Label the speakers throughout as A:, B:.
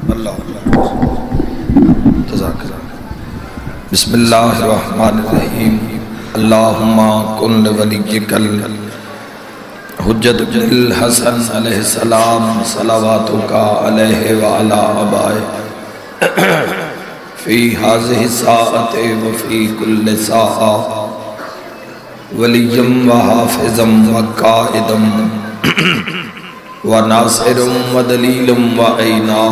A: اللہ بسم اللہ الرحمن الرحیم اللہم کن لولیک الحجت بن الحسن علیہ السلام صلواتک علیہ وعلا آبائہ فی ہذہ الساعۃ وفی کل ساعۃ ولیم وحافظم وقائدم وناصرم ودلیلم وعینا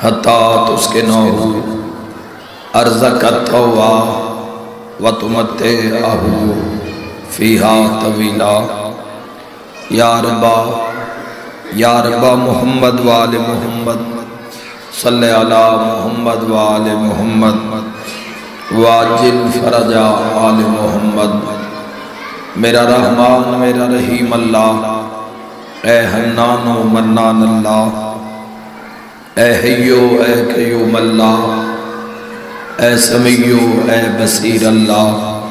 A: حتی تسکنہو ارزق الطوع وتمتعہ فیہا طویلا یا رب محمد وآل محمد صلی علی محمد وآل محمد واجل فرج آل محمد میرا رحمان میرا رحیم اللہ اے حنان و منان اللہ اے حیو اے قیوم اللہ اے سمیع اے بصیر اللہ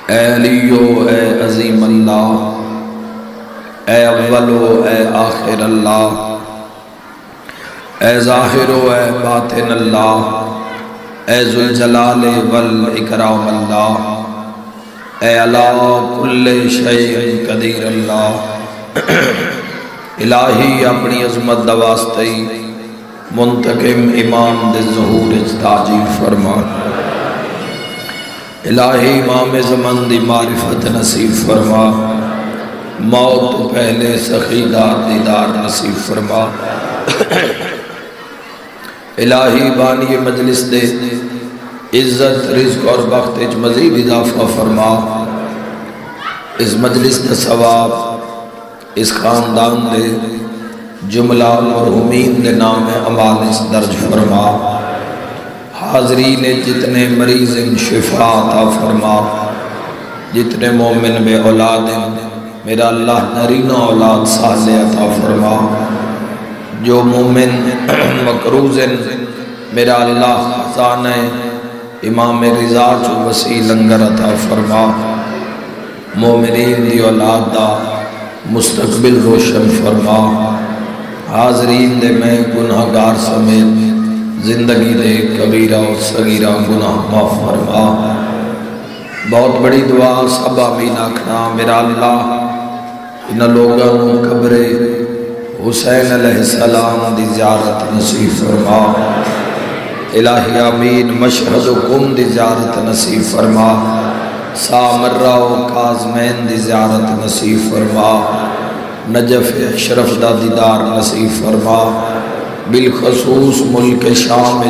A: اے علیو اے عظیم اللہ اے اول اے آخر اللہ اے ظاہر اے باطن اللہ اے ذوالجلال والاکرام اللہ اے علی کل شیء قدیر اللہ الہی اپنی عظمت دا واسطے منتقم امام دے ظہور اجتاجی فرما الہی امام زمان دی معرفت نصیب فرما موت تو پہلے سخیدار دیدار نصیب فرما الہی بانی مجلس دے عزت رزق اور بخت مزید اضافہ فرما اس مجلس دے ثواب اس خاندان دے جملہ مرحومین دے نام اعمال اس درج فرما حاضرین جتنے مریض ان شفا عطا فرما جتنے مومن بے اولاد میرا اللہ نرینہ اولاد صالح عطا فرما جو مومن مقروض میرا اللہ خزانہ امام رضا جو وسیع لنگر عطا فرما مومنین دی اولاد دا مستقبل روشن فرما حاضرین دے میں گناہگار سمیت زندگی دے کبیرہ و صغیرہ گناہ معاف فرما بہت بڑی دعا سب آمین آکھنا میرا اللہ ان لوگوں قبر حسین علیہ السلام دی زیارت نصیب فرما الہی آمین مشہدکم دی زیارت نصیب فرما سامرہ و کاظمین دی زیارت نصیب فرما نجف اشرف دا دیدار نصیب فرما بالخصوص ملک شام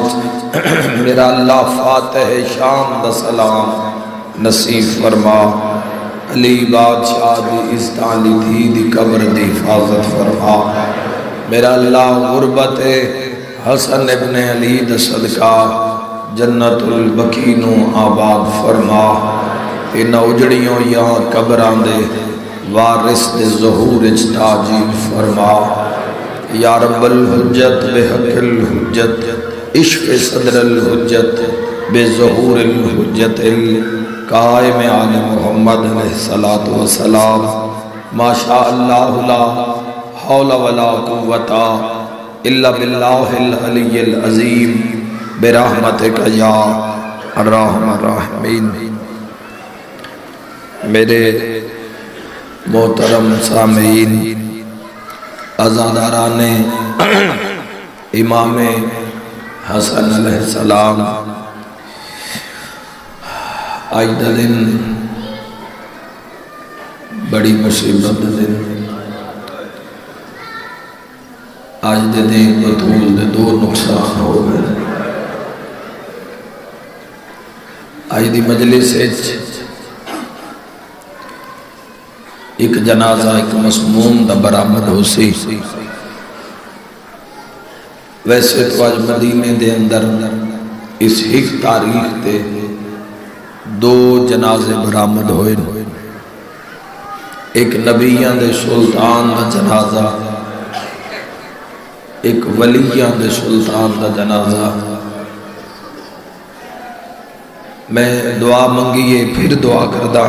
A: میرا اللہ فاتح شام دا سلام نصیب فرما علی بادشاہ دی استعالی تھی دی قبر دی حفاظت فرما میرا اللہ غربت حسن ابن علی دا صدقہ جنت البقینو آباد فرما ان اجڑیوں یا قبران دے وارث دے ظہور اجتاجی فرما یا رب الحجت بحق الحجت عشق صدر الحجت بے ظہور الحجت قائم آل محمد علیہ السلام ما شاء اللہ لا حول ولا قوة الا باللہ العلی العظیم برحمتک یا الرحم الرحمین میرے محترم سامعین عزاداران امام حسن علیہ السلام آج دا دن بڑی مصیبت دا دن آج دے دن بطول دے دو نقصان ہو گئے آج دی مجلس ایک جنازہ ایک مسموم دا برآمد ہو سی ویسے تو آج مدینے دے اندر اس ایک تاریخ تے دو جنازے برآمد ہوئے ایک نبیان دے سلطان دا جنازہ ایک ولیان دے سلطان دا جنازہ میں دعا منگیے پھر دعا کردہ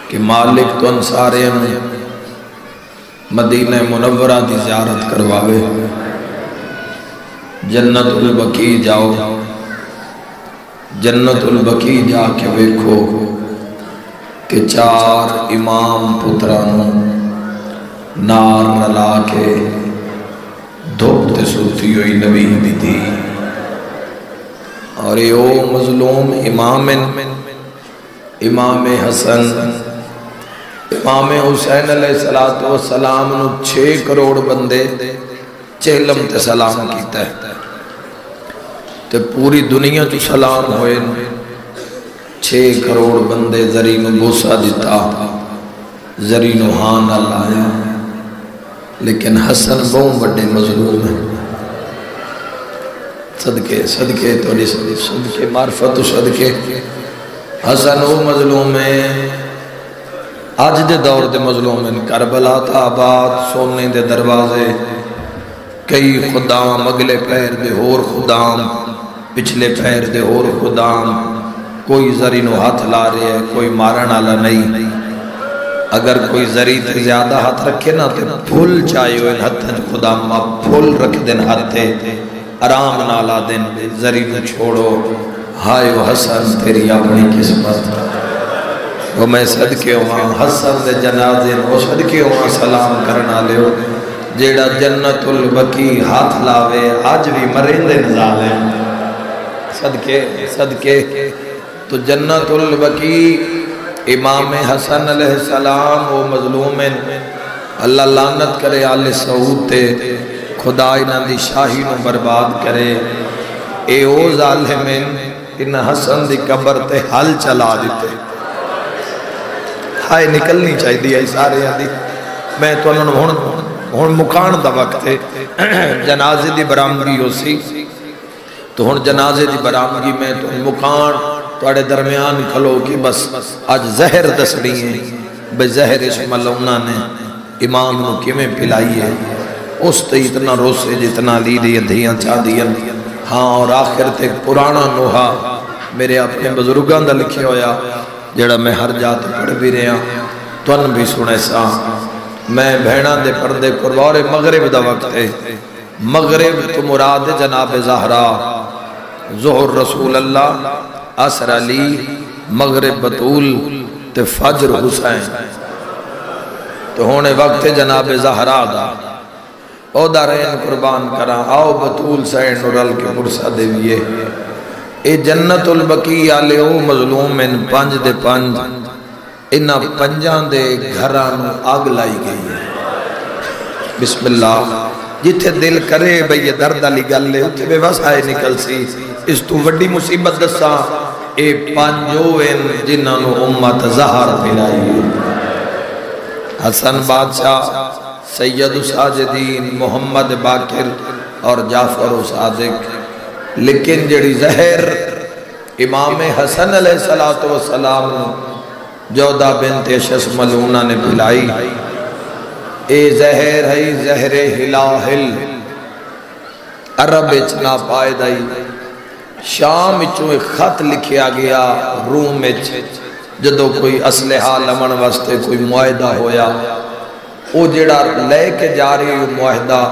A: کہ مالک تو انسارے میں مدینہ منورہ دی زیارت کرواوے، جنت البقیع جاؤ، جنت البقیع جا کے ویکھو کہ 4 امام پترانوں نار رلا کے دھوپ تے سوتی ہوئی نبی دی تھی، اور یہ مظلوم امام حسن امام حسین علیہ السلام نو 6 کروڑ بندے چہلم تے سلام کیتا ہے، تے پوری دنیا جو سلام ہوئے 6 کروڑ بندے زری نو بوسا دیتا، زری نو ہاں نہ لایا، لیکن حسن بہت بڑے مظلوم ہے۔ صدقے توڑی صدقے معرفت صدقے حسن وہ مظلوم ہے، آج دے دور دے مظلوم ہیں، کربلا تا آباد سونے دے دروازے، کئی خدام اگلے پیر دے اور خدام پچھلے پیر دے اور خدام، کوئی زری نو ہاتھ لا رہے ہے، کوئی مارن والا نہیں، اگر کوئی زری تے زیادہ ہاتھ رکھے نا تے پھول چاہیے ہوئے ہاتھ خدام پھول رکھ دن ہاتھے آرام نالا دن زری نو چھوڑو، ہائے و حسن تیری اپنی قسمت، وہ میں صدقے ہوں حسن دے جنازے وہ صدقے ہوں سلام کرنا لیو، جیڑا جنت البقیع ہاتھ لاوے آج بھی مرندے نزال ہیں، صدقے تو جنت البقیع امام حسن علیہ السلام وہ مظلوم ہیں، اللہ لعنت کرے آل سعود تے، خدا انہاں دی شاہی نو برباد کرے، اے او ظالمین ان حسن دی قبر تے حل چلا دیتے، ہائے نکلنی چاہی دی ہے سارے دی، میں تو انہوں ہون مکان دا وقت ہے، جنازے دی برامگی ہو سی، تو ہون جنازے دی برامگی میں تو مکان توڑے درمیان کھلو کی بس آج زہر دسڑی ہیں، بے زہر اسم اللہ نے امام نو کیویں پلائی ہے، اس تے اتنا روسے جتنا لی دی دھیاں چاہ دیاں، ہاں اور آخر تے پرانا نوحا میرے اپنے بزرگان دا لکھے ہویا، جڑا میں ہر جات پڑھ بھی رہا تو ان بھی سنے سا، میں بھیڑاں دے پردے قربار مغرب دا وقت ہے، مغرب تو مراد جناب زہرا، ظہر رسول اللہ، عصر علی، مغرب بطول تے فجر حسین، تو ہونے وقت جناب زہرا دا، او دارین قربان کرا، آؤ بطول سین نورل کے مرسا دیوئے، اے جنت البقیع آلے او مظلوم ان 5 دے 5، انہا 5 دے گھرانو آگ لائی گئی ہے، بسم اللہ، جتھے دل کرے بھئی درد علی گل لے اتھے بے بس آئے نکل سی، اس تو وڈی مصیبت دسا، اے 5 جنہوں امت زہر پھیلائی ہے، حسن بادشاہ، سید ساجدین، محمد باقر اور جعفر و صادق، لیکن جڑی زہر امام حسن علیہ السلام جودہ بنت اشس ملونہ نے پھیلائی، اے زہر ہے زہر ہلاہل، عرب اچنا پائدائی، شام اچھو ایک خط لکھیا گیا روم اچھ، جدو کوئی اسلحہ لمن واسطے کوئی معاہدہ ہویا، او جڑا لے کے جا رہی معاہدہ،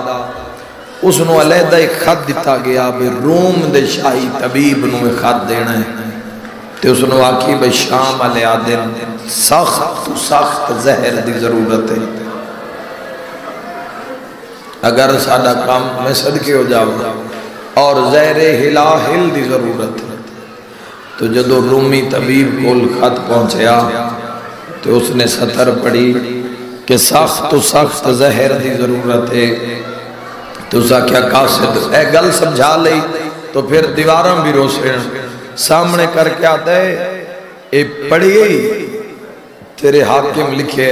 A: اس نو علیحدہ ایک خط دیتا گیا بے روم دے شاہی طبیب نو ایک خط دینا ہے، تے اس نو آکی بے شام علیہ آدم سخت زہر دی ضرورت ہے، اگر سادہ کام میں صدقے ہو جاؤں اور زہر ہلاہل دی ضرورت ہے، تو جدو رومی طبیب کو خط پہنچیا تو اس نے سطر پڑھی کہ سخت زہر دی ضرورت ہے، تو اسا کیا قاصد اے گل سمجھا لئی، تو پھر دیواراں بھی روسے سامنے کر کے آتا ہے، اے پڑھی گئی تیرے حاکم لکھے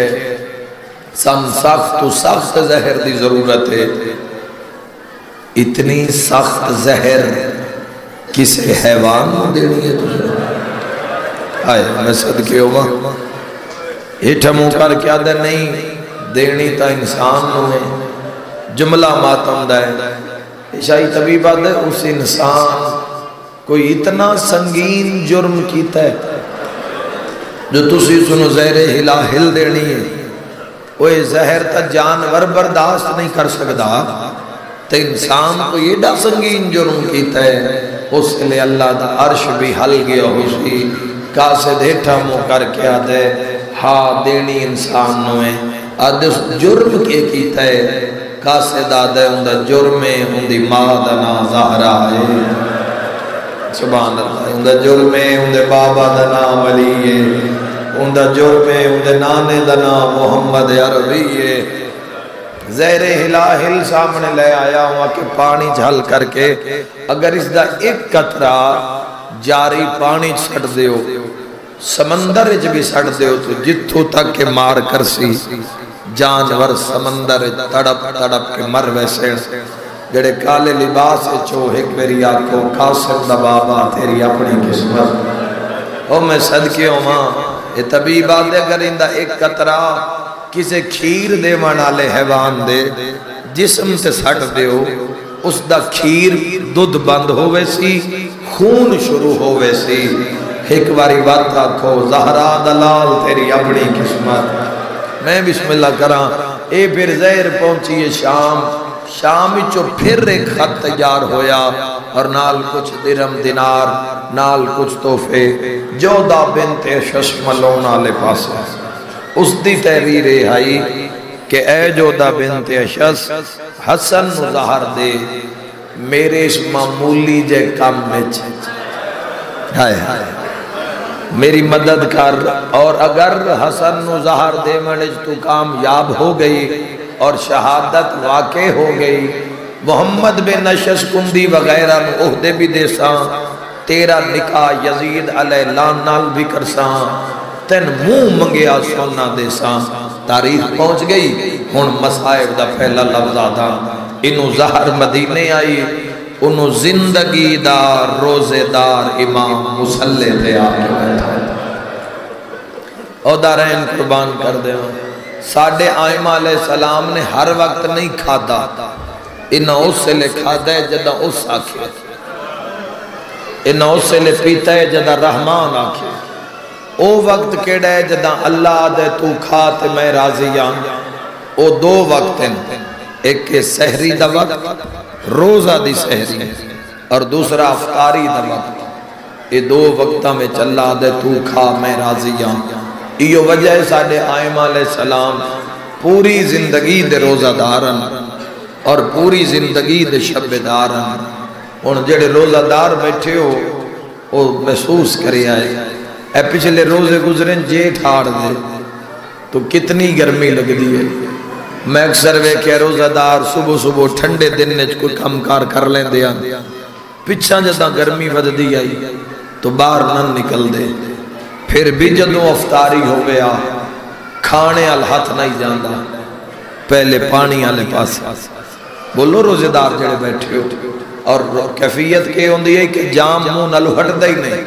A: سخت زہر دی ضرورت ہے، اتنی سخت زہر کسے حیوان کو دینی ہے تجھے؟ آئے میں صدقے ہوا ہیٹھا منہ کر کیا دے نہیں دینی تا انسان ہوئے، جملہ ماتم دائے، شاہی طبیبہ دے اس انسان کوئی اتنا سنگین جرم کیتا ہے جو تسی سنو زہر ہلا ہل دینی ہے، وہ زہر تا جانور برداشت نہیں کر سکتا تو انسان کو یہ ڈا سنگین جرم کیتا ہے اس لئے اللہ دا عرش بھی حل گیا ہوشی کاسے دیٹھا مو کر کے آدھے ہاں دینی انسان نوے آدھے اس جرم کے کیتا ہے کاسے دادے اندھا جرمے اندھی مادنا زہرہ ہے سبحان اللہ اندھا جرمے اندھے بابا دنا ولی ہے اندھا جرمے اندھے نانے دنا محمد عربی ہے زہر ہلاہل سامنے لے آیا ہوا کہ پانی جھل کر کے اگر اس دا ایک قطرہ جاری پانی چھڑ دیو سمندر بھی چھڑ دیو تو جتھو تک کے مار کر سی جانور سمندر تڑپ تڑپ کے مر ویسے جڑے کالے لباس چو ایک میری آنکھوں قاسم دا بابا تیری اپنی قسمت او میں صدقے ہوں ماں یہ طبیب آدھے اگر اندہ ایک قطرہ کسے کھیر دے منالے حیوان دے جسم سے سٹ دیو اس دا کھیر دودھ بند ہوئے سی خون شروع ہوئے سی ایک باری بات آکھو زہرا دلال تیری اپنی قسمت میں بسم اللہ کراں اے پھر زہر پہنچی شام شامی چو پھر ایک خط تیار ہویا اور نال کچھ درم دینار نال کچھ تحفے جودہ بنت ششملون آلے پاس اس دی تحریر آئی کہ اے جودہ بنت اشس حسن مظہر دے میرے اس معمولی جے کام میں ہائے میری مدد کر اور اگر حسن مظہر دے منج تو کامیاب ہو گئی اور شہادت واقع ہو گئی محمد بن اشس کندی وغیرہ عہدے بھی دے ساں تیرا نکاح یزید علیہ لان نال بھی کرساں تین منہ منگیا سونا دے ساں تاریخ پہنچ گئی ہن مصائب دا پہلا لفظ آدھا انہوں زہر مدینے آئی انہوں زندگی دار روزے دار امام مسلح دے آگے بیٹھا او دارین قربان کر دے ساڑھے آئمہ علیہ السلام نے ہر وقت نہیں کھادا انہوں اس سے لے کھادا ہے جدہ اس آکھے انہوں اس سے لے پیتا ہے جدہ رحمان آکھے او وقت کیڑا ہے جدہ اللہ دے تو کھاتے میں راضیاں او دو وقت ہیں ایک کہ سحری دا وقت روزہ دی سحری اور دوسرا افطاری دا وقت یہ دو وقتہ میں چلا دے تو کھا میں راضیاں یہ وجہ ساڑھے آئمہ علیہ السلام پوری زندگی دے روزہ دارن اور پوری زندگی دے شب دارن ان جڑے روزہ دار بیٹھے ہو وہ محسوس کرے آئے اے پچھلے روزے گزریں جیٹھ آڑ دے تو کتنی گرمی لگ دی ہے میں اکثر وے کہ روزہ دار صبح صبح ٹھنڈے دن نے کوئی کم کار کر لیں دیا پچھا جدہ گرمی ود دی آئی تو باہر نہ نکل دے پھر بھی جدوں افطاری ہو گیا کھانے الہاتھ نہیں جاندہ پہلے پانی آلے پاس بولو روزے دار جڑے بیٹھے ہو اور کیفیت کے ہوندی ہے کہ جام منہ نلو ہٹ دے ہی نہیں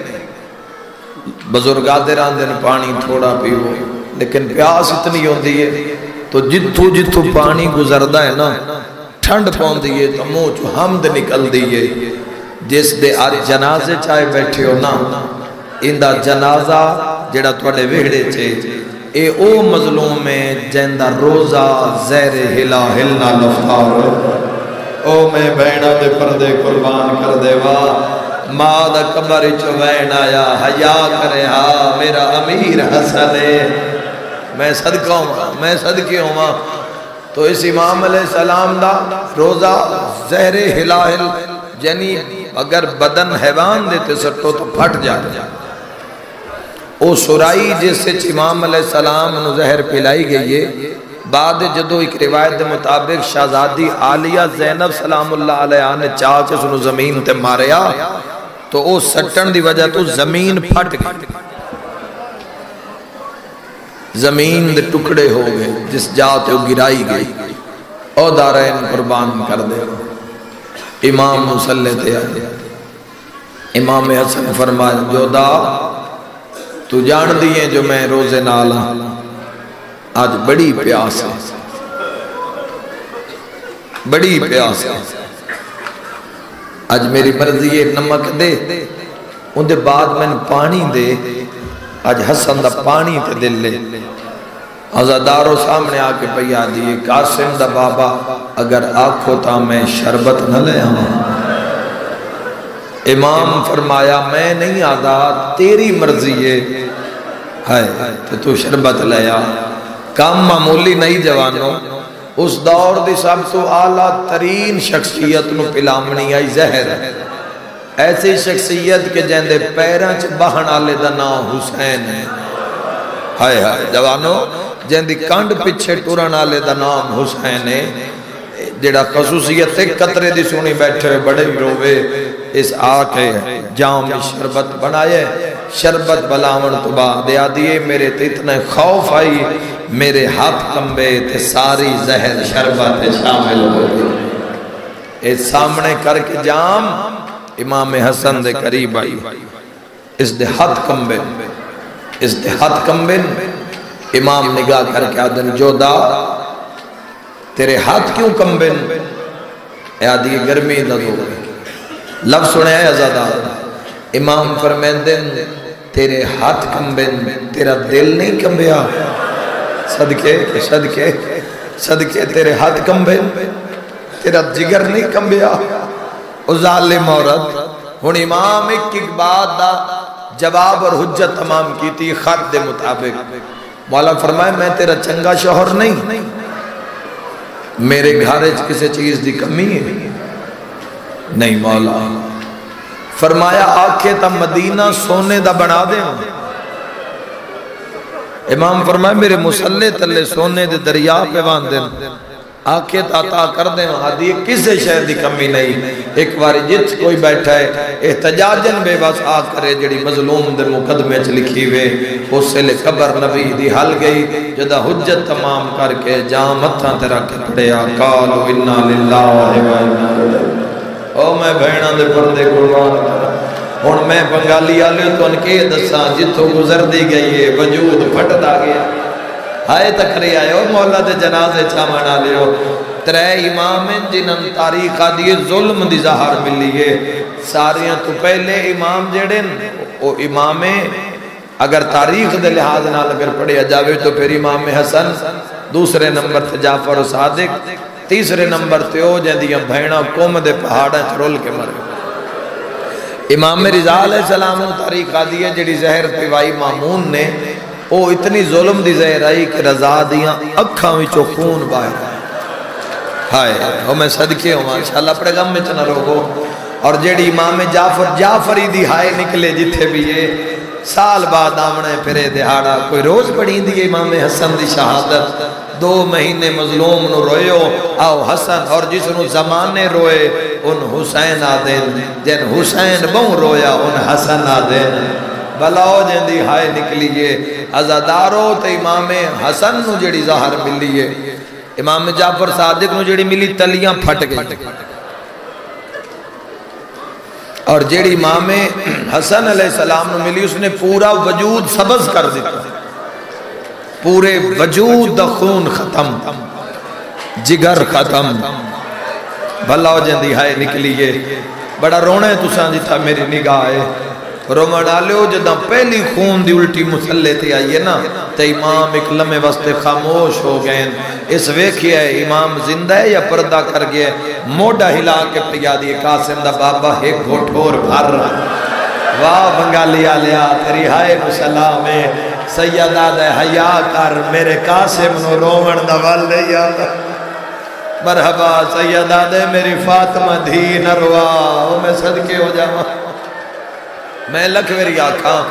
A: بزرگاں دن پانی تھوڑا پیو لیکن پیاس اتنی ہوندی ہے تو جتھو جتھو پانی گزردہ ہے نا ٹھنڈ پہن دیئے تو منہ چو حمد نکل دیئے جس دے آج جنازے چاہے بیٹھے ہو نا اندہ جنازہ جڑا توڑے ویڑے چھے اے او مظلوم میں جندہ روزہ زہر ہلا ہلنا لفتار او میں بینہ دے پردے قربان کر دے وا ماں دا کمر چوین آیا حیا کرے ہاں میرا امیر حسن ہے میں صدقہ ہوں میں صدقے ہوں تو اس امام علیہ السلام دا روزہ زہر ہلاہل یعنی اگر بدن حیوان دیتے سٹو تو پھٹ جاتا او سرائی جس سے امام علیہ السلام انہوں زہر پلائی گئی ہے بعد جدو ایک روایت دے مطابق شہزادی عالیہ زینب سلام اللہ علیہ نے چاہ کے سنو زمین تے ماریا تو او سٹن دی وجہ تو زمین پھٹ گئی زمین دے ٹکڑے ہو گئے جس جاتے وہ گرائی گئی او دارین قربان کر دے امام مسلح تے آئے امام حسن فرمائے جو دا تو جان دیئے جو میں روزے نالا آج بڑی پیاس ہے بڑی پیاس ہے آج میری مرضی ہے نمک دے ان دے بعد میں پانی دے آج حسن دا پانی تے دل لے عزادارو سامنے آکے پیا دیئے قاسم دا بابا اگر آنکھو تا میں شربت نہ لے آؤں۔ امام فرمایا میں نہیں آدھا تیری مرضی ہے تو شربت لے آ۔ کام معمولی نہیں جوانوں، اس دور دی سب تو اعلیٰ ترین شخصیت نو پلامنی آئی زہر، ایسی شخصیت کے جیندے پیرانچ بہن آلے دا نام حسین ہے۔ ہائے ہائے جوانوں، جیندی کانڈ پچھے ٹورن آلے دا نام حسین ہے، جیڑا خصوصیت ہے قطرے دی سونی بیٹھے ہوئے بڑے روے اس آکے جام شربت بنائے، شربت بلاون تو بعد دیا دیئے میرے تے اتنے خوف آئی، میرے ہاتھ کمبے تے ساری زہر شربت شامل ہو گئی۔ اس سامنے کر کے جام امام حسن دے قریب آئی، اس دے ہاتھ کمبے، اس دے ہاتھ کمبے، امام نگاہ کر کے آدن جو دا تیرے ہاتھ کیوں کمبن؟ اے آدھی گرمی دا دو لفظ سنے ہے ازادہ، امام فرمیندن تیرے ہاتھ کمبن تیرا دل نہیں کمبیا، صدقے صدقے صدقے تیرے ہاتھ کمبن تیرا جگر نہیں کمبیا۔ او ظالم عورت، ہن امام ایک بات دا جواب اور حجت تمام کی تھی خط دے مطابق۔ مولا فرمائے میں تیرا چنگا شوہر نہیں، میرے گھر کسی چیز دی کمی ہے نہیں مولا۔ فرمایا آکھے تا مدینہ سونے دا بنا دے، امام فرمایا میرے مسلح تلے سونے دے دریا پہ باندھن، آکھے تا عطا کر دیں، آدھی کسے شہر دی کمی نہیں۔ ایک باری جت کوئی بیٹھا ہے احتجاجن بے بس آ کرے جڑی مظلوم دے مقدمے چ لکھی ہوئے، اس سے لے قبر نبی دی حل گئی، جدہ حجت تمام کر کے جام متھاں تے رکھ پڑیا، قالو انا للہ و انا الیہ۔ او میں بہناں دے پردے قربان کرا، ہن میں بنگالی آلے تو ان کے دساں جتوں گزر دی گئی ہے وجود پھٹ دا گیا۔ ہائے تکری آئے ہو مولا دے جنازے چامن آلے ہو، ترے امام جنہاں تاریخ آدھی ظلم دی ظاہر ملی ہے۔ ساریاں تو پہلے امام جڑن او امام اگر تاریخ دے لحاظ نال اگر پڑھے جاوے تو پھر امام حسن، دوسرے نمبر تے جعفر و صادق، تیسرے نمبر تے او جہاں بھیڑاں قوم دے پہاڑاں چرول کے مر گئے۔ امام رضا علیہ السلام تاریخ آدھی ہے جڑی زہر پیوائی مامون نے، او اتنی ظلم دی زہر آئی کہ رضا دیاں اکھاں وچوں خون باہر ہائے او میں صدقے ہوں ماشاءاللہ اپنے غم میں چنہ روگو۔ اور جیڑی امام جعفری دی ہائے نکلے جتھے بھی یہ سال بعد آمنے پھرے دہاڑا، کوئی روز پڑھی دی امام حسن دی شہادت، 2 مہینے مظلوم نو روئے آؤ حسن، اور جس نو زمانے روئے ان حسین آدین، جن حسین بہن رویا ان حسن آدین، بلاؤ جن دی ہائے نکلیے۔ عزادارو تے امام حسن نو جڑی ظاہر ملیے، امام جعفر صادق نو جڑی ملی تلیاں پھٹ گئی، اور جڑی امام حسن علیہ السلام نو ملی اس نے پورا وجود سبز کر دیتا، پورے وجود دا خون ختم، جگر ختم، بلاؤ جن دی ہائے نکلیے۔ بڑا رونے تو سان جتا میری نگاہ ہے، روما ڈالو جدہ پہلی خون دی الٹی مسلح تھی آئیے نا، تے امام ایک لمحے واسطے خاموش ہو گئے۔ اس ویکھی ہے امام زندہ ہے یا پردہ کر گئے، موڑا ہلا کے پیا دیئے قاسم دا بابا ایک گھوٹور بھر رہا۔ واہ بنگالی آلیا تیری ہائے مسلح میں سیدہ دے حیاء کر میرے قاسم نو رومن دا والے یادا، مرحبا سیدہ دے میری فاطمہ دھی نروا، میں صدقے ہو جاؤں۔ میں لکھوری آکھاں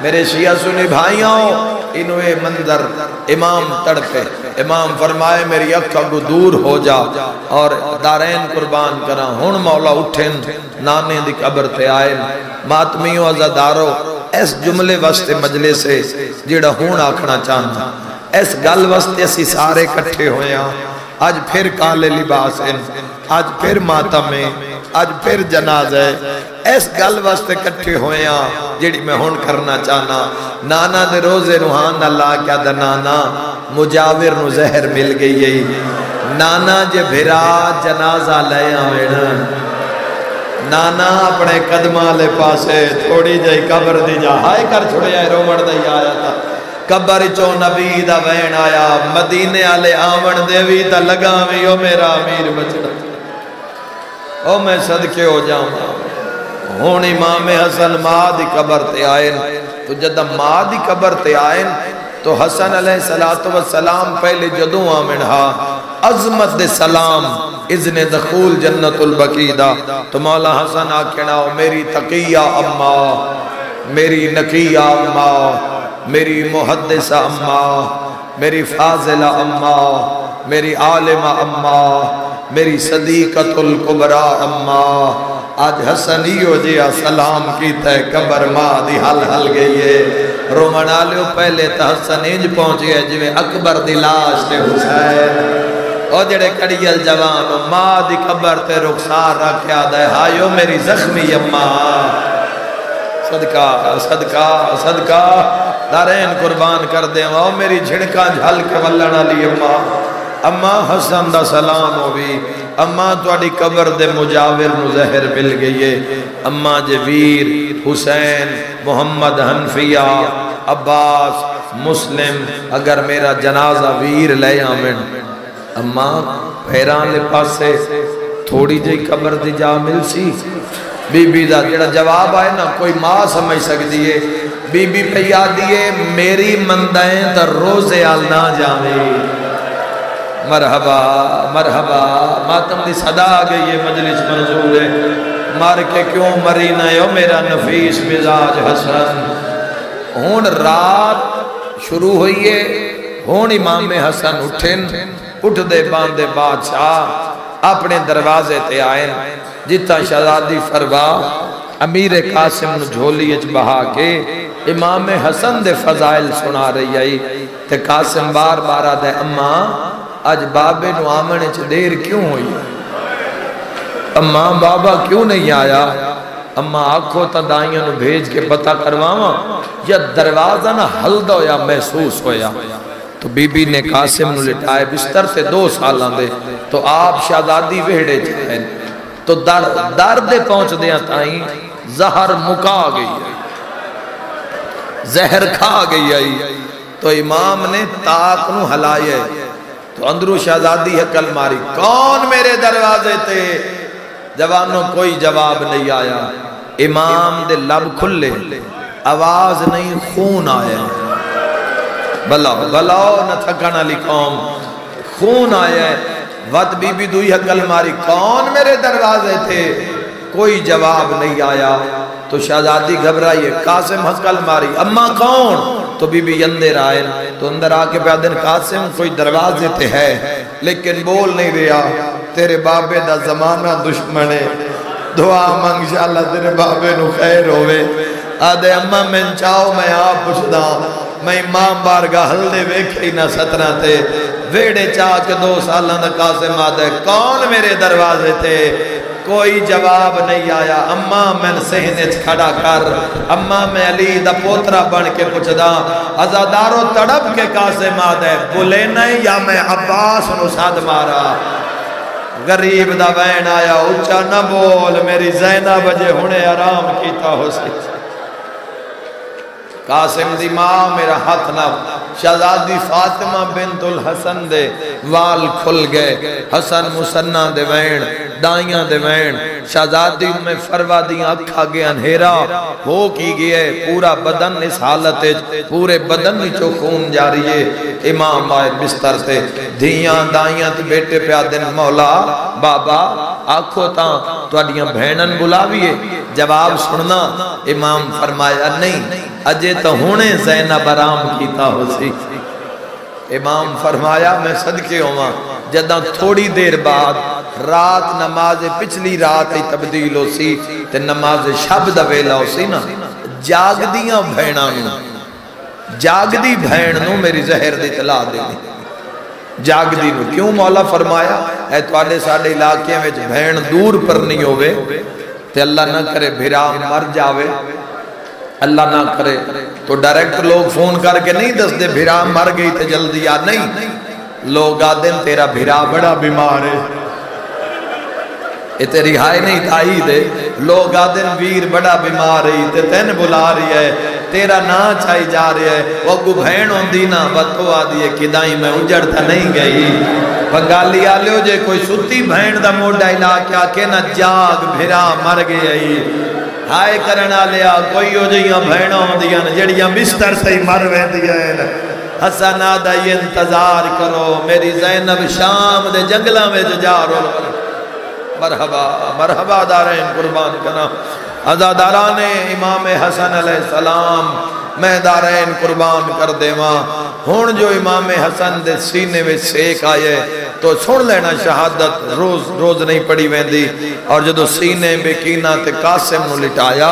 A: میرے شیعہ سنی بھائیاں انوے منظر امام تڑپے، امام فرمائے میری اکھا کو دور ہو جا اور دارین قربان کرا۔ ہن مولا اٹھن نانے دی قبر تے آئے، ماتمیوں عزادارو اس جملے واسطے مجلس سے جیڑا ہون آکھنا چاہنا، اس گل واسطے اسی سارے کٹھے ہوئے ہیں۔ آج پھر کالے لباس ہیں، آج پھر ماتم ہیں، آج پھر جنازہ ہے، اس گل واسطے کٹھے ہوئے ہیں جیڑی میں ہون کرنا چاہنا۔ نانا دے روزے روحان اللہ کیا دا نانا مجاور نو زہر مل گئی ہے، نانا جے بھرا جنازہ لے آمین، نانا اپنے قدمہ لے پاسے تھوڑی جائی قبر دی جا ہائے کر چھوڑے آئے رومڑ دائی آیا تھا، قبر چو نبی دا وین آیا مدینے آلے آون دیوی تا لگاوی او میرا امیر بچنا او میں صدقے ہو جاؤں ہون امام حسن ماں دی قبر تے آئین تو جدہ ماں دی قبر تے آئین تو حسن علیہ السلام پہلے جدوں آمن ہا عظمت دے سلام اذن دخول جنت البقیدہ تو مولا حسن آکھنا میری تقیہ اماں میری نقیہ اماں میری محدثہ اماں میری فاضلہ اماں میری عالمہ اماں میری صدیقت القبرہ اماں آج حسنیو جیا سلام کیتا ہے قبر ماں دی حل حل گئی ہے رومن آلیو پہلے تا حسن انج پہنچی ہے جویں اکبر دی لاش تے حسین او جڑے کڑیل جوان ماں دی قبر تے رخسار رکھیا دے ہائیو میری زخمی اماں صدقہ صدقہ صدقہ دارین قربان کر دیں او میری جھڑکاں جھل کے ولن علی اماں حسن دا سلام ہوئی اماں توڑی قبر دے مجاور مظہر مل گئی ہے اماں جے ویر حسین محمد حنفیہ عباس مسلم اگر میرا جنازہ ویر لے آمن اماں پیران لے پاسے تھوڑی جی قبر دی جا مل سی بی بی دا جڑا جواب آئے نا کوئی ماں سمجھ سکتی ہے بی بی پہ یاد دیئے میری مندائیں در روزے آلنا جاوے مرحبا مرحبا ماتم دی صدا آگئی یہ مجلس منظور ہے مار کے کیوں مری نہ ہو میرا نفیس مزاج حسن ہون رات شروع ہوئی ہے ہون امام حسن اٹھن اٹھ دے باندے بادشاہ اپنے دروازے تے آئیں جتا شہزادی فروا امیر قاسم نو جھولی اچ بہا کے امام حسن دے فضائل سنا رہی آئی تے قاسم بار بارا دے اماں آج بابے نو آمنے چھ دیر کیوں ہوئی اماں بابا کیوں نہیں آیا اماں آنکھوں تا دائیاں نو بھیج کے پتہ کرواما یا دروازہ نہ حلد ہویا محسوس ہویا تو بی بی نے قاسم نو لٹائے بستر سے 2 سالان دے تو آپ شہزادی ویڑے چاہیں تو درد پہنچ دیا تائیں زہر مکا گئی ہے زہر کھا گئی ہے تو امام نے تاک نو ہلائے تو اندرو شہزادی حقل ماری کون میرے دروازے تھے جوانوں کوئی جواب نہیں آیا امام دے لب کھلے آواز نہیں خون آیا بلاؤ بلاؤ نہ تھکن علی قوم خون آیا وقت بی بی دوئی حقل ماری کون میرے دروازے تھے کوئی جواب نہیں آیا تو شہزادی گھبرائیے قاسم حقل ماری اماں کون تو بی بی اندر آئے تو اندر آکے پیادن قاسم کوئی دروازے تھے ہے لیکن بول نہیں رہا تیرے بابے دا زمانہ دشمنے دعا مانگ انشاءاللہ تیرے بابے نو خیر ہوئے آدھے اماں میں چاہو میں آپ پوچھدا میں امام بارگاہ ہلدے ویکھے نہ ستنا تے ویڑے چاہ کے 2 سالان دا قاسم آدھے کون میرے دروازے تھے کوئی جواب نہیں آیا اماں میں سہنے کھڑا کر اماں میں علی دا پوترا بن کے پوچھدا ازادارو تڑپ کے قاسم آدھے بولے نہیں یا میں عباس نو ساتھ مارا غریب دا وین آیا اچھا نہ بول میری زینہ بجے ہونے آرام کیتا ہو سی قاسم دی ماں میرا ہاتھ نہ شہزادی فاطمہ بنت الحسن دے وال کھل گئے حسن مسنہ دے وین دائیاں دے وین شہزادی میں فروا دیاں اکھا گیا انہیرا ہو کی گئے پورا بدن اس حالت پورے بدن چو خون جاری ہے امام آئے بستر سے دھیاں دائیاں تے بیٹے پیادن مولا بابا آنکھو تاں تو اڈیاں بھینن بلاویے جواب سننا امام فرمایا نہیں اجے تو ہونے زینب آرام کیتا ہو سی امام فرمایا میں صدقے ہوا جدہ تھوڑی دیر بعد رات نماز پچھلی رات ہی تبدیل ہو سی تے نماز شب دا ویلا ہو سی نا جاگ دیاں بھیناں نو جاگ دی بھین نو میری زہر دی تلا دینی جاگ دی نو کیوں مولا فرمایا اے توالے ساڑے علاقے میں بھین دور پر نہیں ہوئے تے اللہ نہ کرے بھرا مر جاوے اللہ نہ کرے تو ڈائریکٹ لوگ فون کر کے نہیں دس دے بھرا مر گئی تے جلدی آ نہیں لوگ آدن تیرا بھرا بڑا بیمار ہے یہ تیری ہائے نہیں تائی دے لوگ آدن ویر بڑا بیمار ہے تے تین بلا رہی ہے تیرا نا چاہی جا رہے ہے وہ اگو بھین ہوندی نا بتو آدھی ہے کدائیں میں اجڑتا نہیں گئی بنگالی آلیو جے کوئی ستی بھین دا موڑا علاقہ کہ نہ جاگ بھرا مر گئی ہائے کرنا لیا کوئی ہو جائیاں بھینوں ہوندیاں جڑیاں بستر سے ہی مر ویندیاں حسن آدھا یہ انتظار کرو میری زینب شام دے جنگلہ میں جا رو مرحبا مرحبا دارین قربان کنا عزاداران امام حسن علیہ السلام میں دارین قربان کر دے ماں ہون جو امام حسن دے سینے میں سیک آئے تو سن لینا شہادت روز نہیں پڑی ویندی اور جدو سینے بے کینہ تے قاسم نو لٹایا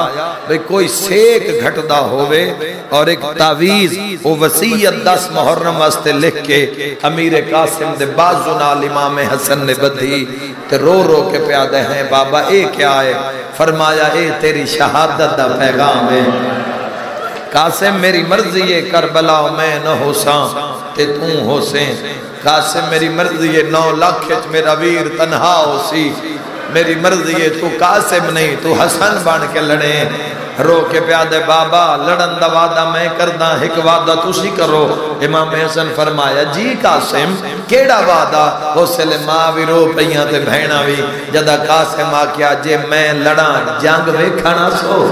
A: بے کوئی سیک گھٹدا ہوئے اور ایک تعویز وہ وسیعت 10 محرم واسطے لکھ کے امیر قاسم دے بازو نال امام حسن نے بدھی تے رو رو کے پیادے ہیں بابا اے کیا ہے فرمایا اے تیری شہادت دا پیغام ہے قاسم میری مرضی ہے کربلا میں نہ ہو ساں تے توں ہو سیں قاسم میری مرضی ہے 9 لاکھ میرا ویر تنہا ہو سی میری مرضی ہے تو قاسم نہیں تو حسن بان کے لڑے رو کے پیادے بابا لڑن دا وعدہ میں کردہ ایک وعدہ تسی کرو امام حسن فرمایا جی قاسم کیڑا وعدہ ہو سلمہ بھی رو پہیاں تے بھینا بھی جدہ قاسم آکیا جے میں لڑاں جنگ ویکھانا سو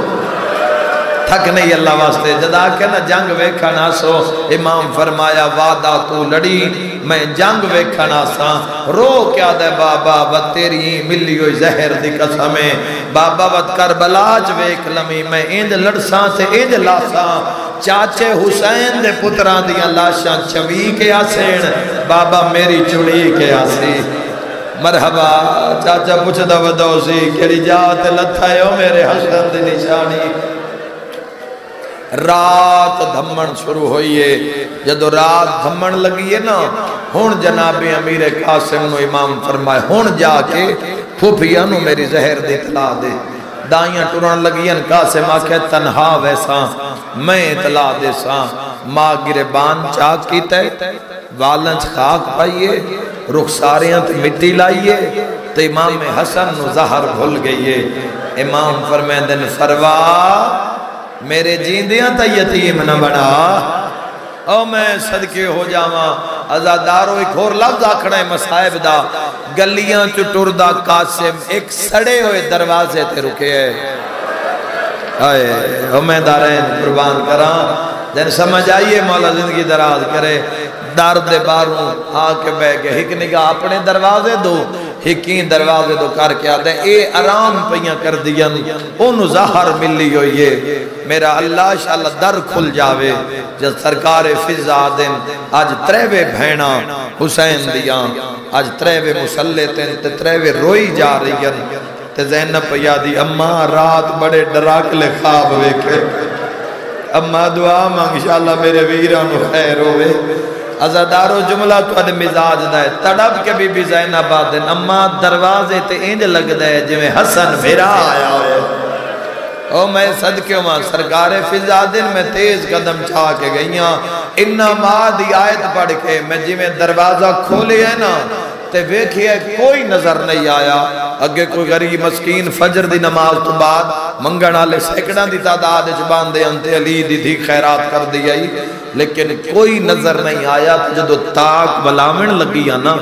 A: تھک نہیں اللہ واسطے جدا کہ نہ جنگ ویکھنا سو امام فرمایا وعدہ تو لڑی میں جنگ ویکھنا سا رو کیا دے بابا بد تیری ملی ہوئی زہر دی قسمیں بابا بد کربلاج ویکھ لمی میں ایند لڑساں سے ایند لاساں چاچے حسین دے پتران دیاں لاشاں چوی کے آسین بابا میری چڑی کے آسی مرحبا چاچا پوچھ دو دوسی کیڑی جات لتھا ہے میرے حسن دی نشانی رات دھمن شروع ہوئی ہے جدو رات دھمن لگی ہے نا ہون جناب امیر قاسم نو امام فرمائے ہون جا کے پھوپھیا نو میری زہر دے اطلاع دے دائیاں ٹران لگیاں قاسم آکھے تنہا ویسا میں اطلاع دے سا ماں گربان چاک کی تے والنچ خاک پائیے رخساریاں تے مٹی لائیے تو امام حسن نو زہر بھول گئیے امام فرمائے دن فروا میرے جیندیاں تا یتیم نہ بنا او میں صدقے ہو جاواں عزادارو ایک اور لفظ آکھنا ہے مصائب دا گلیاں چٹور دا قاسم ایک سڑے ہوئے دروازے تے رکے ہے او میں دارین قربان کران جن سمجھ آئیے مولا زندگی دراز کرے درد باروں آکے بے گئے ایک نگاہ اپنے دروازے دو ہکین دروازے دو کر کے آدھے اے آرام پہیاں کر دیا انہوں زہر ملی ہوئی ہے میرا اللہ شاءاللہ در کھل جاوے جب سرکار فضا دن آج تریوے بھینا حسین دیاں آج تریوے مسلطیں تے تریوے روئی جا رہی ہیں تے زینب پیادی اماں رات بڑے ڈراکلے خواب ویکھے اماں دعا مانگ انشاءاللہ میرے ویران خیر ہوئے عزادارو جملہ تو اڈ مزاج دائے تڑپ کے بی زینب آدن اماں دروازے تے اینج لگ دائے جویں حسن بھیرا آیا ہوئے او میں صدقے ماں سرکار فضا دن میں تیز قدم چاہ کے گئیاں انما دی آیت پڑھ کے میں جویں دروازہ کھولے ہے نا تے ویکھئے کوئی نظر نہیں آیا اگے کوئی غریب مسکین فجر دی نماز تو بعد منگنا لے سیکڑا دی تعداد جبان دے انتے علی دی تھی خیرات کر دی آئی لیکن کوئی نظر نہیں آیا جدو تاک بلامن لگی آنا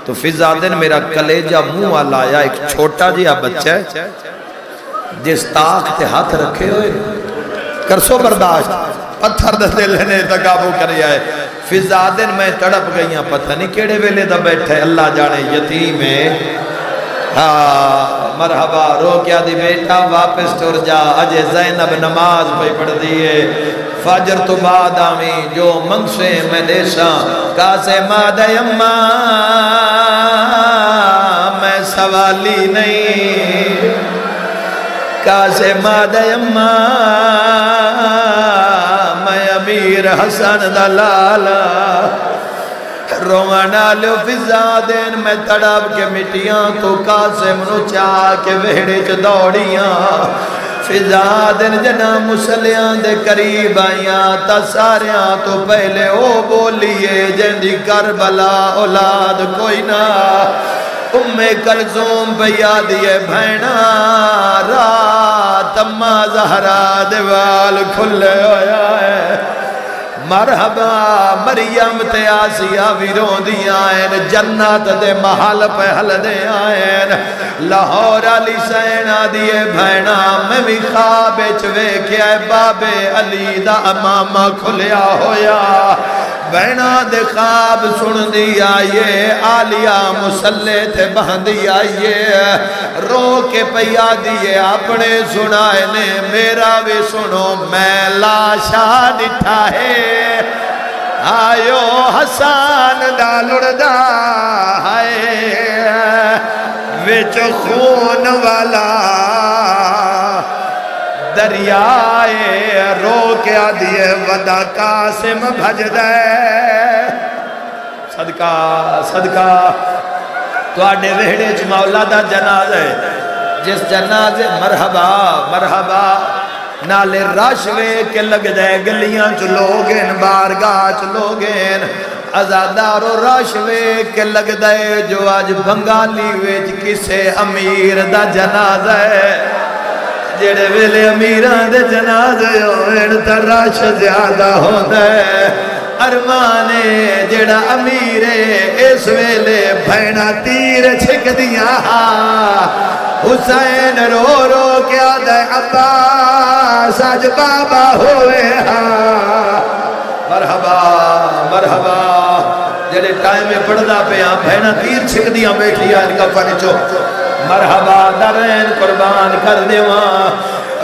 A: تو فضا دن میرا کلیجہ منہ والا آیا ایک چھوٹا جیا بچہ ہے جس تاک تے ہاتھ رکھے ہوئے کرسو برداشت پتھر دے لینے تقابو کری آئے فضا دن میں تڑپ گئیاں پتہ نہیں کیڑے ویلے دا بیٹھے اللہ جانے یتیم ہے مرحبا رو کیا دی بیٹا واپس ٹور جا اجے زینب نماز پہ پڑھ دیئے فجر تو بعد آمین جو منگسے میں دیشا کاسے مادہ یمہ میں سوالی نہیں کاسے مادہ یمہ میں امیر حسن دلالا روانا لو فضا دین میں تڑاب کے مٹیاں تو قاسم نو چاہ کے وہڑے چ دوڑیاں فضا دین جنا مسلیاں دے قریب آیاں تا ساریاں تو پہلے او بولیے جندی کربلا اولاد کوئی نہ کلثوم پہ یادیے بھینا رات فاطمہ زہرا دے وال کھلے ہویا ہے مرحبا مریم تے آسیہ ویروں دی آئین جنت دے محل پہ حل دے آئین لاہور علی سینہ دیئے بھینا میں بھی خواب چوے کیا بابے علی دا امامہ کھلیا ہویا بہنا دے خواب سن دی آئیے آلیا مسلح تھے بہندی آئیے رو کے پیا دیئے اپنے سنائے نے میرا بھی سنو میں لاشا ڈٹھا ہے آئیو حسان ڈالڑ دا ہے وچ خون والا دریائے رو کے آدھیے ودا قاسم بھج دے صدقہ صدقہ تو آڈے وہڑے چ مولا دا جناز ہے جس جنازے مرحبا مرحبا نالے راشوے کے لگ دے گلیاں چ لوگین بارگاہ چ لوگین ازادارو راشوے کے لگ دے جو آج بنگالی ویج کسے امیر دا جناز ہے جڑے ویلے امیران دے جنازے ہوئے تا راش زیادہ ہوندہ ہے ارمانے جڑا امیرے اس ویلے بھینا تیر چھک دیا حسین رو رو کیا دے عباس آج بابا ہوئے مرحبا مرحبا جڑے ٹائم میں پڑھدا پہ بھینا تیر چھک دیا بیٹھیا ان کا پنچو مرحبا درین قربان کر دیواں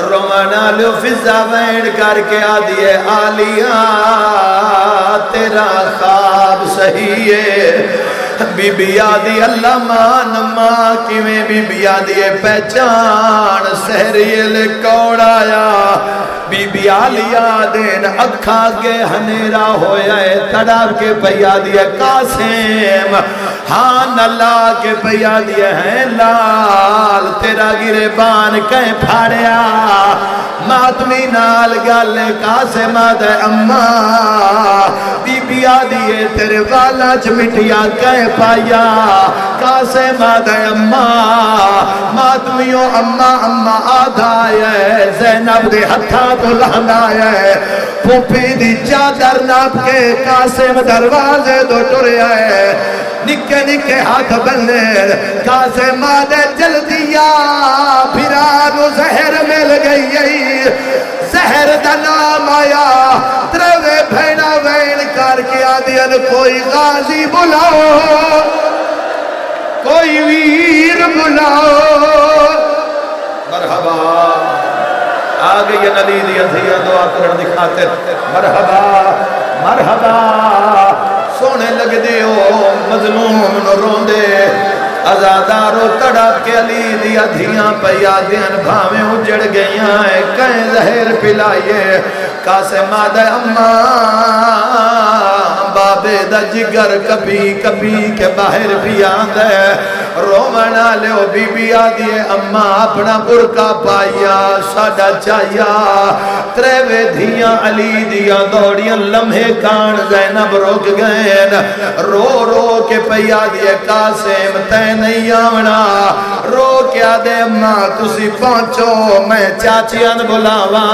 A: رومانا لو فضا وین کر کے آدھیے آلیاں تیرا خواب صحیح ہے بی بی آدھی اللہ مان ماں کیویں بی بی آدھی پہچان سہریل کوڑ آیا بی بی آلیا دین اکھا کے ہنیرا ہویا ہے تڑاب کے پیا دیا قاسم ہاں اللہ کے پیا دیا ہے لال تیرا گرے بان کہیں پھاڑیا ماتمی نال گالے قاسم دے اممہ بی بی آدھی تیرے والا چمٹیا کہیں پایا قاسم دے اممہ ماتمیوں اممہ آدھا ہے زینب دے ہتھا تو لہنا ہے پھوپی دی چادر ناپ کے قاسم دروازے دو ٹرے آئے نکے نکے ہاتھ بلیر قاسم دے جل دیا پھرانو زہر مل گئی زہر دا نام آیا تروے بھینا وین کر کے آدھین کوئی غازی بلاؤ کوئی ویر بلاؤ مرحبا آگے یہ نلی دی عزیہ دعا کرن دکھاتے مرحبا مرحبا سونے لگ دیو مظلوم نو روندے ازادارو تڑپ کے علی دی عدھیاں پیا دین بھامیں اجڑ گئیاں ہیں کہیں زہر پلائیے قاسم آدھے اممہ بابے دا جگر کبھی کبھی کے باہر بھی آندے رومنا لیو بی بی آدھیے اممہ اپنا برکا پایا ساڑا چاہیا تریوے دھیاں علی دیا دوڑیاں لمحے کان زینب روک گئن رو رو کے پیا دیے قاسم تے نہیں آونا رو کیا دے اممہ تسی پہنچو میں چاچیاں بلاوا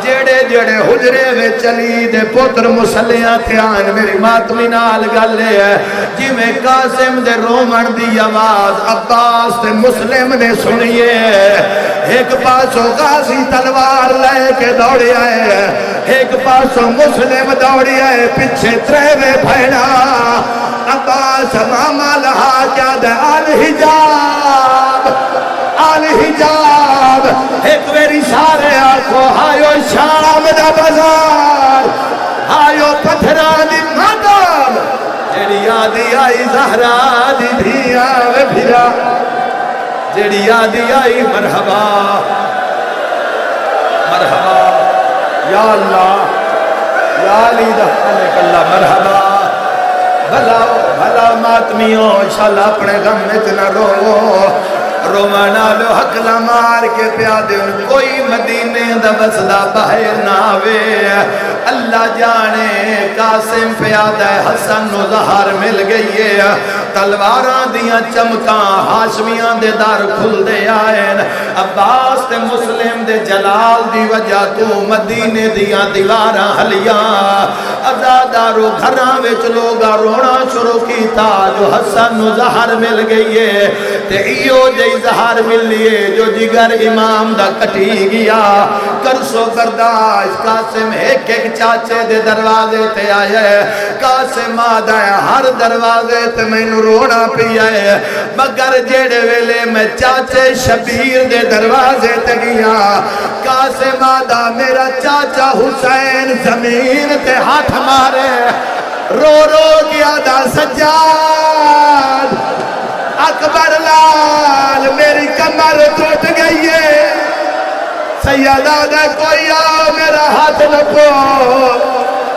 A: جڑے جڑے حجرے وے چلی دے پتر مسلیاں تھیان میری ماتمی نال گلے ہے جی میں قاسم دے رومن دی آواز عباس دے مسلم نے سنیے ایک پاسو غازی تلوار لے کے دوڑی آئے ایک پاسو مسلم دوڑی آئے پچھے تریوے بھینا عباس ماما لہا کیا دے آل حجاب آل حجاب ایک میری سارے آنکھو ہائیو شام دا بازار ہائیو پتھران دی مدام جیڑی آدھی آئی زہرا دی دھیا وے بھیرا جیڑی آدھی آئی مرحبا مرحبا یا اللہ یا علی دہانک اللہ مرحبا بھلا ماتمیوں انشاءاللہ اپنے غم میں تنہ رو رومانا لو حقلہ مار کے پیادے کوئی مدینے دا بسدہ باہر ناوے اللہ جانے قاسم پیادہ حسن و زہر مل گئی ہے تلواراں دیاں چمکاں ہاشمیاں دے در کھل دے آئین عباس تے مسلم دے جلال دی وجہ تو مدینے دیاں دیواراں ہلیاں ازادارو گھراں وچ لوگا رونا شروع کیتا جو حسن نو زہر مل گئی ہے تے ایو جئی زہر مل لیے جو جگر امام دا کٹی گیا کرسو برداشت قاسم ایک ایک چاچے دے دروازے تے آئے قاسم آدھا ہے ہر دروازے تے میں نو رونا پی آئے مگر جیڑے ویلے میں چاچے شبیر دے دروازے تے گیا قاسم آدھا میرا چاچا حسین زمین تے ہاتھ مارے رو رو گیا دا سجاد اکبر لال میری کمر ٹوٹ گئی ہے سیدہ دے کوئی آؤ میرا ہاتھ لپو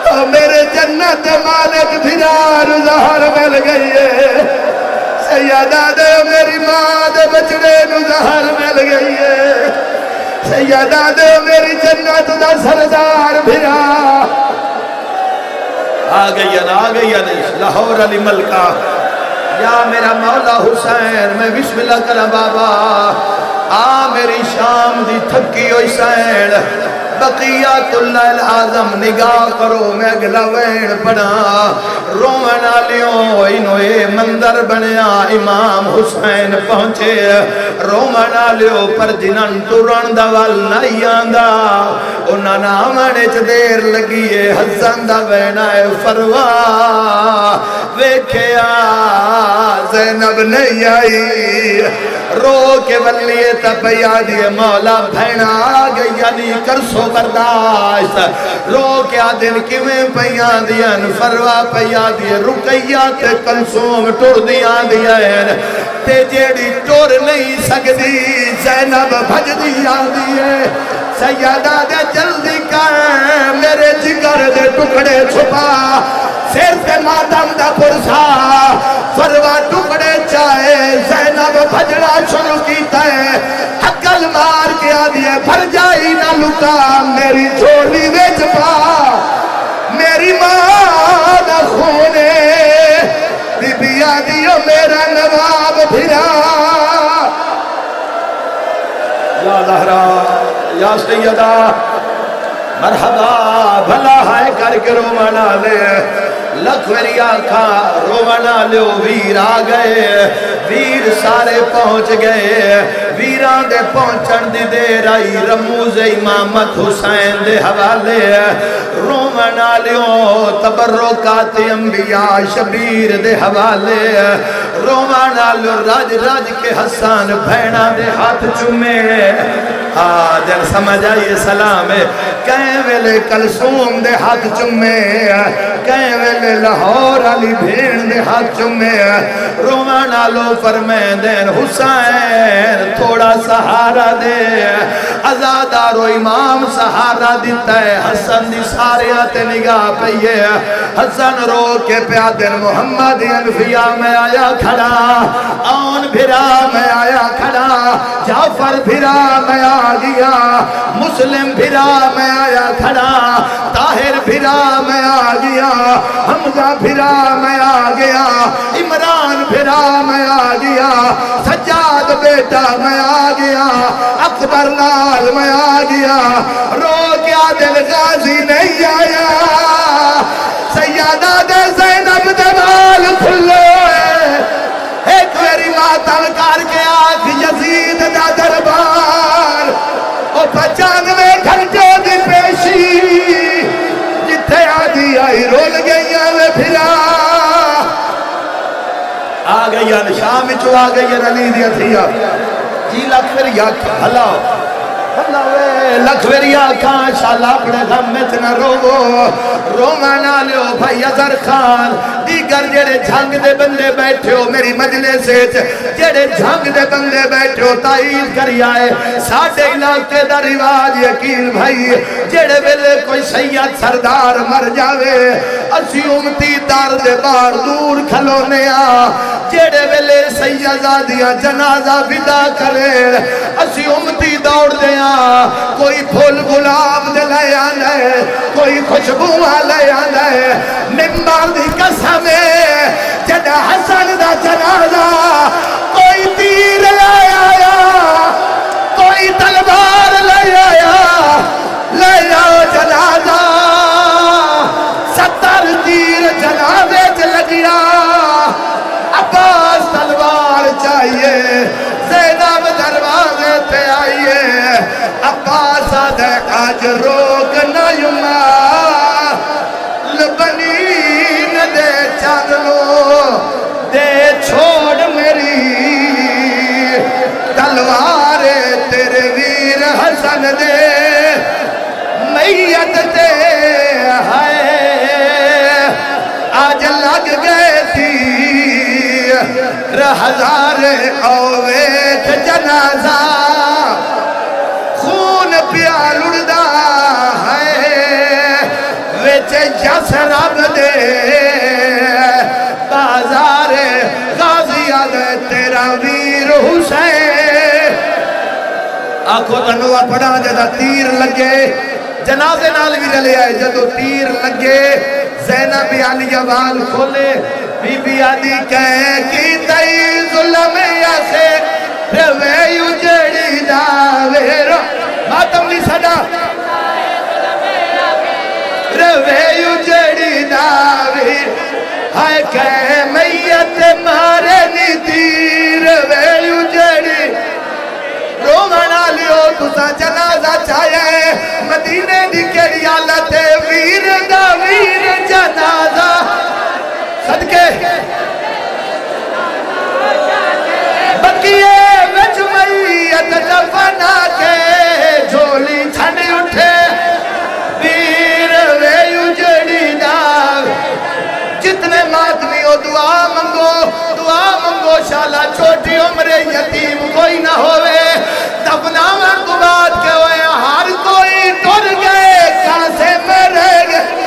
A: تو میرے جنت مالک بھرار زہر مل گئی ہے سیدہ دے میری ماں دے بچڑے نو زہر مل گئی ہے سیدہ دے میری جنت دا سردار بھرا آگئی لاہور علی ملکہ یا میرا مولا حسین میں بسم اللہ کرا بابا میری شام دی تھکی ہوئی سین بقیات اللہ العظم نگاہ کرو میں اگلا وین پڑھا رومن آلیوں انہوں مندر بنیا امام حسین پہنچے رومن آلیوں پر جنن تورن دوال نہیں آندہ انہاں نامنے چھ دیر لگیے حسن دا وین آئے فروا ویکھیا زینب نہیں آئی رو کے ولیے تپیا دیے مولا بھینا آگئی یعنی کرسو برداشت رو کے آدھن کیویں پیا دیاں فروا پیا دیے رکیا تے کلسوم ٹور دیا دیاں تے جیڑی ٹور نہیں سکتی زینب بھج دیا دیے سیدہ دے جلدی کر میرے جگر دے ٹکڑے چھپا سیر سے ماتم دا پرسا فروا ٹکڑے چاہے زینب بھجڑا شروع کیتا ہے حقل مار کے آدھے بھر جائی نہ لکا میری جھولی ویچ پا میری ماں نہ خونے بی بی آدھیو میرا نواب بھرا یا زہرا یا سیدہ مرحبا بھلا ہے کر کے رومنا لے لکھوری آنکھا رومنا لے ویر آگئے ویر سارے پہنچ گئے ویران دے پہنچن دی دیر آئی رموز امامت حسین دے حوالے رومنا لیوں تبرکات انبیاء شبیر دے حوالے رومنا لیوں راج راج کے حسان بھینا دے ہاتھ چمے دل سمجھ آئیے سلام کہیں ویلے کلسوم دے ہاتھ چمے کہیں ویلے لاہور علی بھین دے ہاتھ چمے رومنا لو فرمائیں دین حسین تھوڑا سہارا دے ازادارو امام سہارا دیتا ہے حسن دی سارے آتے نگاہ پہیے حسن رو کے پیادر محمد انفیاء میں آیا کھڑا آن بھرا میں آیا کھڑا جعفر بھرا میں آ گیا مسلم بھرا میں آیا کھڑا طاہر بھرا میں آ گیا حمزہ بھرا میں آ گیا عمران بھرا میں آ گیا سجاد بیٹا میں آ گیا اکبر لال میں آ گیا رو کیا دل غازی نہیں آیا سیادہ دے زینب دمال کھلو ایک میری ماتم کار کے آنکھ یزید دا دربار او 95 گھنٹوں دی پیشی جتھے آدھی آئی رول گئیاں میں پھرا آگئیاں شام چو آگئیاں علی دیا تھیا جی لکھوری آکھا بھلا لکھوری آکھا شاءاللہ اپنے غم میں تنہ رومانا لیو بھائی ازر خان دیگر جڑے جھنگ دے بندے بیٹھے ہو میری مجلے سے جڑے جھنگ دے بندے بیٹھے ہو تائید کری آئے ساڑھے علاقے دا رواج یقین بھائی جڑے ویلے کوئی سید سردار مر جاوے اسی امتی دار دے بار دور کھلونے آ جڑے ویلے سیدہ جنازہ ودا کرے اسی امتی دوڑ دے آ کوئی پھول گلاب دے لے آنے کوئی خوشبو لے آنے ممبر دی قسمیں
B: جدا حسن دا جنازہ کوئی تیر لے آیا کوئی تلوار لے آیا لے آؤ جنازہ 70 تیر جنازے لگیا عباس تلوار چاہیے زینب دروازے پہ آئیے عباس آدھے آج روک نہ یما لبنین دے چاندلو دے چھوڑ میری تلوار تیرے ویر حسن دے میت تے ہائے آج لگ گئے تھی ہزار اویت جنازہ خون پیا لڑدا ہے وچ جس رب دے بازار غازیہ دے تیرا ویر حسین آنکھوں تنوہ پڑھا جدا تیر لگے جنازے نال بھی رلے آئے جدو تیر لگے زینب علیہ وال کھولے بی بی آدھی کہے کی تئی ظلم ایسے روے اجڑی داوے ماتم نہیں سڑا روے اجڑی داوے ہائے کہے میت مارے نی تیر روے اجڑی رومانا لیو تسا جنازہ چاہے مدینے دی کیڑی آلت ویر دا ویر جنازہ صدقے بکیے وچ میت دفنا کے جھولی چھن اٹھے ویر وے اجڑی داو جتنے ماتمی ہو دعا منگو شالا چھوٹی عمر یتیم کوئی نہ ہوئے دفناوان کو بات کے ہوئے ہر کوئی ٹر گئے کاسے میں رہ گئے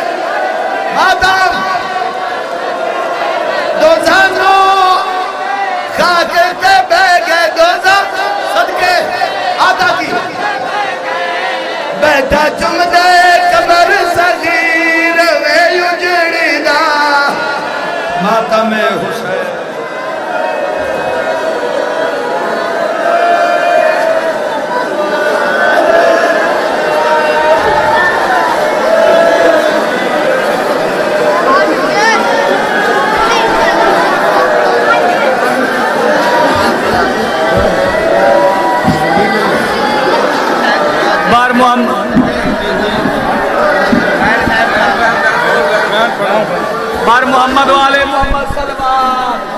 B: ماتم دوزانو خاکے کے بے گئے دوزان صدقے آدھا کی بیٹھا چم دے قبر صغیر وے اجڑی دا ماتم حسین بار محمد والے محمد صلوات